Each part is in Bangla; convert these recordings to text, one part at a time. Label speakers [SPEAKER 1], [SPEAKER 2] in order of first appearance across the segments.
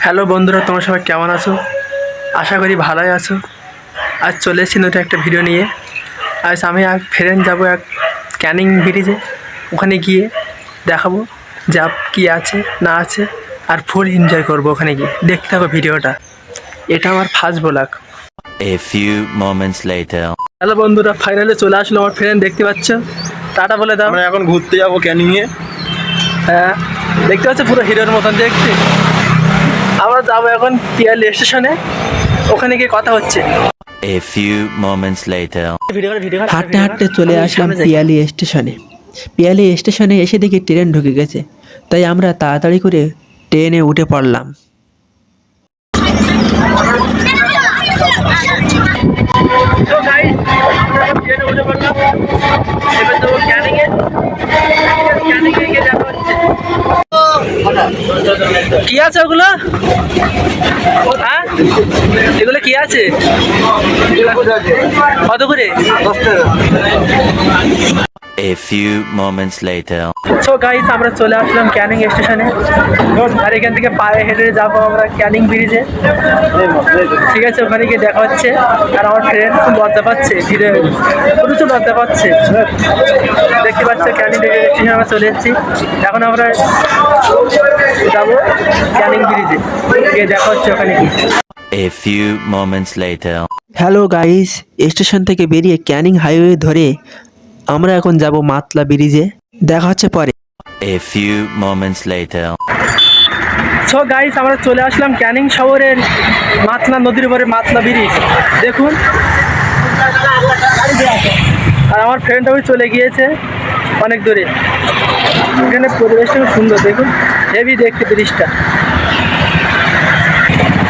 [SPEAKER 1] হ্যালো বন্ধুরা, তোমরা সবাই কেমন আছো? আশা করি ভালোই আছো। আজ চলে এসেছি নতুন একটা ভিডিও নিয়ে। আজ আমি আর ফ্রেন্ড যাবো এক ক্যানিং ব্রিজে। ওখানে গিয়ে দেখাবো যে কী আছে না আছে, আর ফুল এনজয় করবো ওখানে গিয়ে। দেখতে থাকো ভিডিওটা। এটা আমার first blog.
[SPEAKER 2] A few moments later.
[SPEAKER 1] Hello বন্ধুরা, ফাইনালি চলে আসলো আমার ফ্রেন্ড, দেখতে পাচ্ছ। টাটা বলে দাও।
[SPEAKER 3] আমরা এখন ঘুরতে যাবো ক্যানিং এ।
[SPEAKER 1] হ্যাঁ, দেখতে পাচ্ছ পুরো হিরোর মতন দেখতে। আমরা যাবো এখন পিয়ালি স্টেশনে, ওখানে গিয়ে কথা হচ্ছে।
[SPEAKER 2] A few moments later.
[SPEAKER 4] হাঁটতে হাঁটতে চলে আসলাম পিয়ালি স্টেশনে। পিয়ালি স্টেশনে এসে দেখি ট্রেন ঢুকে গেছে, তাই আমরা তাড়াতাড়ি করে ট্রেনে উঠে পড়লাম।
[SPEAKER 1] So guys, আমরা ট্রেনে উঠে পড়লাম। এবার যাবো ক্যানিংয়ে। ক্যানিংয়ে গিয়ে দেখা হচ্ছে। কি আছে ওগুলো? হ্যাঁ, এগুলো কি আছে? কত করে?
[SPEAKER 2] A few moments later.
[SPEAKER 1] So guys, আমরা চলে আসলাম ক্যানিং স্টেশনে। আর এখান থেকে পায়ে হেঁটে যাবো আমরা ক্যানিং ব্রিজে। ঠিক আছে, ওখানে গিয়ে দেখা হচ্ছে। আর আমার ফ্রেন্ড খুব লজ্জা পাচ্ছে, ধীরে প্রচুর লজ্জা পাচ্ছে। দেখতে পাচ্ছ ক্যানিং স্টেশনে আমরা চলে এসেছি। এখন আমরা যাবো ক্যানিং ব্রিজে, গিয়ে দেখা হচ্ছে ওখানে কি।
[SPEAKER 2] A few moments later.
[SPEAKER 4] Hello guys, station থেকে বেরিয়ে ক্যানিং হাইওয়ে ধরে আমরা এখন যাব মাতলা ব্রিজে। দেখা হচ্ছে পরে।
[SPEAKER 2] A few moments later.
[SPEAKER 1] So guys, আমরা চলে আসলাম ক্যানিং শহরের মাতলা নদীর উপরে মাতলা ব্রিজ। দেখুন, আর আমার ফ্রেন্ডটাও চলে গিয়েছে অনেক দূরে। এখানে পরিবেশটা খুব সুন্দর, দেখুন হেভি দেখতে ব্রিজটা।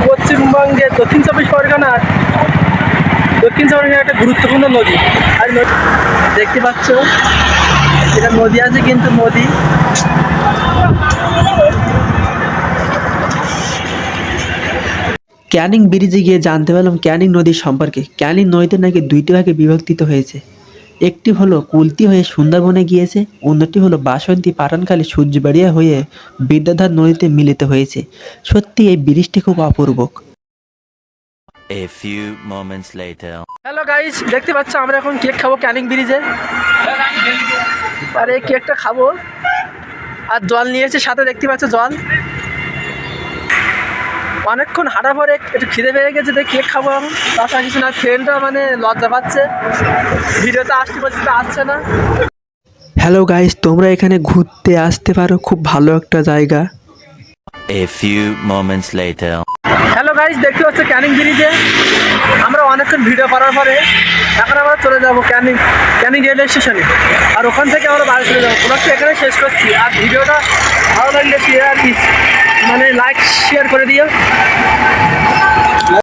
[SPEAKER 1] পশ্চিমবঙ্গের দক্ষিণ চব্বিশ পরগনার একটা গুরুত্বপূর্ণ নদী। আর দেখতে পাচ্ছ এটা নদী আছে, কিন্তু নদী
[SPEAKER 4] ক্যানিং ব্রিজে গিয়ে জানতে পারলাম ক্যানিং নদীর সম্পর্কে। ক্যানিং নদীতে নাকি দুইটি ভাগে বিভক্তিত হয়েছে। একটি হলো কুলতি হয়ে সুন্দরবনে গিয়েছে, অন্যটি হলো বাসন্তী পাটানখালী সূর্যবাড়িয়া হয়ে বিদ্যাধর নদীতে মিলিত হয়েছে। সত্যি এই ব্রিজটি খুব অপূর্ব।
[SPEAKER 2] A few moments later.
[SPEAKER 1] Hello guys, দেখতে পাচ্ছ আমরা এখন কেক খাবো ক্যানিং ব্রিজে। আর এই কেকটা খাবো, আর জল নিয়েছে সাথে, দেখতে পাচ্ছ জল। অনেকক্ষণ হাঁটা পরে একটু খিদে পেয়ে গেছে, তাই কেক খাবো এখন। তাছাড়া কিছু না। ফ্রেন্ডটা মানে লজ্জা পাচ্ছে, ভিডিওতে আসতে বলছে তো আসছে না।
[SPEAKER 4] হ্যালো গাইস, তোমরা এখানে ঘুরতে আসতে পারো, খুব ভালো একটা জায়গা।
[SPEAKER 2] A few moments later.
[SPEAKER 1] Hello guys, দেখতে পাচ্ছ ক্যানিং ব্রিজে আমরা অনেকক্ষণ ভিডিও করার পরে এখন আমরা চলে যাবো ক্যানিং রেলওয়ে স্টেশনে। আর ওখান থেকে আমরা বাড়ি চলে যাবো। ব্লগটা এখানে শেষ করছি। আর ভিডিওটা ভালো লাগলে শেয়ার, মানে লাইক শেয়ার করে দিও।